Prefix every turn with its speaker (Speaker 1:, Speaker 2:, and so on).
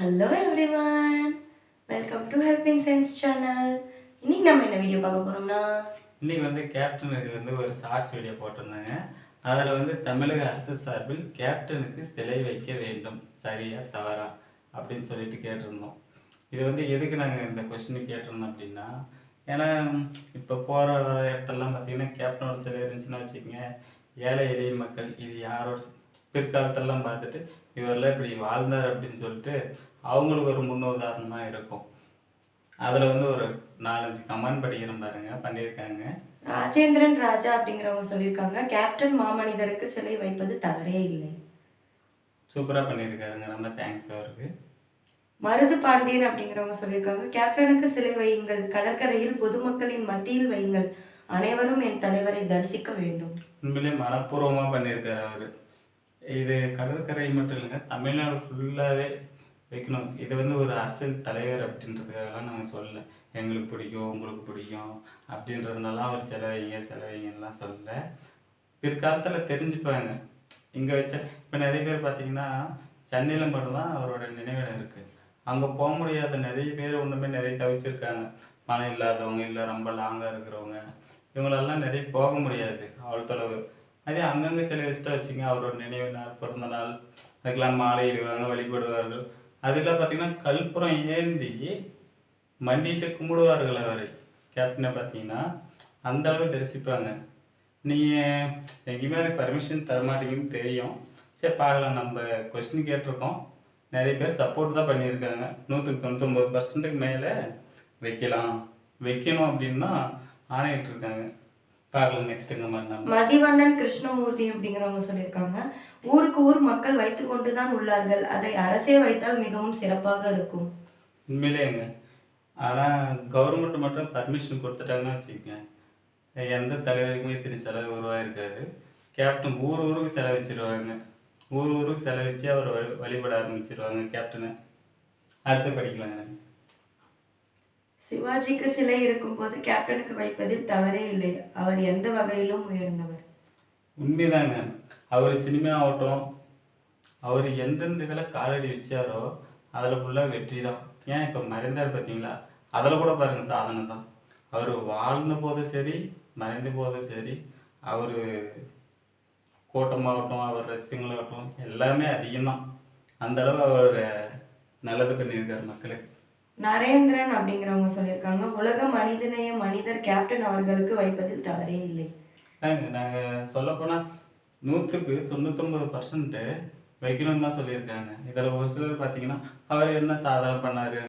Speaker 1: Hello everyone, welcome to helping sense channel. இன்னைக்கு நம்ம என்ன வீடியோ பார்க்க போறோம்னா,
Speaker 2: இன்னைக்கு கேப்டனுக்கு ஒரு ஷார்ட்ஸ் வீடியோ போட்டிருந்தாங்க. அதில் தமிழக அரசு சார்பில் கேப்டனுக்கு சிலை வைக்க வேண்டும், சரியா தவறா அப்படின்னு சொல்லிட்டு கேட்டிருந்தோம். இது எதுக்கு நாங்கள் இந்த கொஸ்டின் கேட்டிருந்தோம் அப்படின்னா, ஏன்னா இப்போ போகிற இடத்துலலாம் பார்த்தீங்கன்னா கேப்டனோட சிலை இருந்துச்சுன்னா வச்சுக்கோங்க, ஏழை எளிய மக்கள் இது யாரோட பிற்காலத்திலலாம் பார்த்துட்டு இவரெல்லாம் இப்படி வாழ்ந்தார் அப்படின்னு சொல்லிட்டு அவங்களுக்கு ஒரு முன்னுதாரணமாக இருக்கும். அதில் ஒரு 4-5 கமெண்ட் படிக்கிறேன் பாருங்க, பண்ணியிருக்காங்க.
Speaker 1: ராஜேந்திரன் ராஜா அப்படிங்கிறவங்க சொல்லியிருக்காங்க, கேப்டன் மாமனிதருக்கு சிலை வைப்பது தவறே இல்லை.
Speaker 2: சூப்பராக பண்ணியிருக்காருங்க, ரொம்ப தேங்க்ஸ் அவருக்கு.
Speaker 1: மருது பாண்டியன் அப்படிங்கிறவங்க சொல்லியிருக்காங்க, கேப்டனுக்கு சிலை வையுங்கள், கடற்கரையில் பொதுமக்களின் மத்தியில் வையுங்கள், அனைவரும் என் தலைவரை தரிசிக்க வேண்டும்.
Speaker 2: உண்மையிலே மனப்பூர்வமாக பண்ணியிருக்காரு அவர். இது கடற்கரை மட்டும் இல்லைங்க, தமிழ்நாடு ஃபுல்லாகவே வைக்கணும். இது ஒரு அரசியல் தலைவர் அப்படின்றதுக்காகலாம் நாங்கள் சொல்லலை. எங்களுக்கு பிடிக்கும், உங்களுக்கு பிடிக்கும் அப்படின்றதுனால அவர் செலவைங்கலாம் சொல்லலை. பிற்காலத்தில் தெரிஞ்சுப்பாங்க. இங்கே வச்ச இப்போ நிறைய பேர் பார்த்தீங்கன்னா சென்னையில் மட்டும்தான் அவரோட நினைவிடம் இருக்குது. அங்கே போக முடியாத நிறைய பேர் ஒன்றுமே நிறைய தவிச்சிருக்காங்க. பணம் இல்லாதவங்க, இல்லை ரொம்ப லாங்காக இருக்கிறவங்க, இவங்களெல்லாம் நிறைய போக முடியாது அவ்வளோ தொலைவு. அதே அங்கங்கே சிலை வச்சுட்டா வச்சுங்க, அவரோட நினைவு நாள், பிறந்த நாள், அதுக்கெல்லாம் மாலை இடுவாங்க, வழிபடுவார்கள். அதெல்லாம் பார்த்தீங்கன்னா கற்பூரம் ஏந்தி மண்டிட்டு கும்பிடுவார்கள் அவரை. கேப்டனை பார்த்தீங்கன்னா அந்த அளவு தரிசிப்பாங்க. நீங்கள் எங்கேயுமே அதுக்கு பர்மிஷன் தரமாட்டீங்கன்னு தெரியும். சரி பார்க்கலாம், நம்ம கொஸ்டின் கேட்டிருக்கோம், நிறைய பேர் சப்போர்ட் தான் பண்ணியிருக்காங்க. 99% மேலே வைக்கலாம், வைக்கணும் அப்படின்னு தான் ஆணையிட்டிருக்காங்க. பார்க்கலாம் நெக்ஸ்ட் கமெண்ட்.
Speaker 1: மதிவண்ணன் கிருஷ்ணமூர்த்தி அப்படிங்கிறவங்க சொல்லியிருக்காங்க, ஊருக்கு ஊர் மக்கள் வைத்து கொண்டு தான் உள்ளார்கள், அதை அரசே வைத்தால் மிகவும் சிறப்பாக இருக்கும்.
Speaker 2: உண்மையிலேங்க, ஆனால் கவர்மெண்ட் மட்டும் பர்மிஷன் கொடுத்துட்டாங்கன்னு வச்சுக்கோங்க, எந்த தலைவருக்குமே இத்தனை செலவு உருவாயிருக்காது. கேப்டன் ஊர் ஊருக்கு செலவச்சிருவாங்க, ஊர் ஊருக்கு செலவச்சு அவர் வழிபட ஆரம்பிச்சிருவாங்க கேப்டனை. அடுத்து படிக்கலாங்க.
Speaker 1: சிவாஜிக்கு சிலை இருக்கும்போது கேப்டனுக்கு வைப்பதில் தவறே இல்லை, அவர் எந்த வகையிலும் உயர்ந்தவர்.
Speaker 2: உண்மைதாங்க, அவர் சினிமா ஆகட்டும், அவர் எந்தெந்த இதில் காலடி வச்சாரோ அதில் ஃபுல்லாக வெற்றி தான். ஏன் இப்போ மறைந்தார் பார்த்தீங்களா, அதில் கூட பாருங்கள் சாதனை தான். அவர் வாழ்ந்த போதும் சரி, மறைந்த போதும் சரி, அவர் கூட்டமாகட்டும், அவர் ரசிகங்களாகட்டும் எல்லாமே அதிகம்தான். அந்தளவு அவர் நல்லது பண்ணியிருக்கார் மக்களுக்கு.
Speaker 1: நரேந்திரன் அப்படிங்கிறவங்க சொல்லியிருக்காங்க, உலக மனிதநேய மனிதர் கேப்டன் அவர்களுக்கு வைப்பதில் தவறே இல்லை.
Speaker 2: நாங்கள் சொல்லப்போனால் 100க்கு 99% வைக்கணும்னு தான் சொல்லியிருக்காங்க. இதில் ஒரு சிலர் பார்த்தீங்கன்னா அவர் என்ன சாதனை பண்ணார்,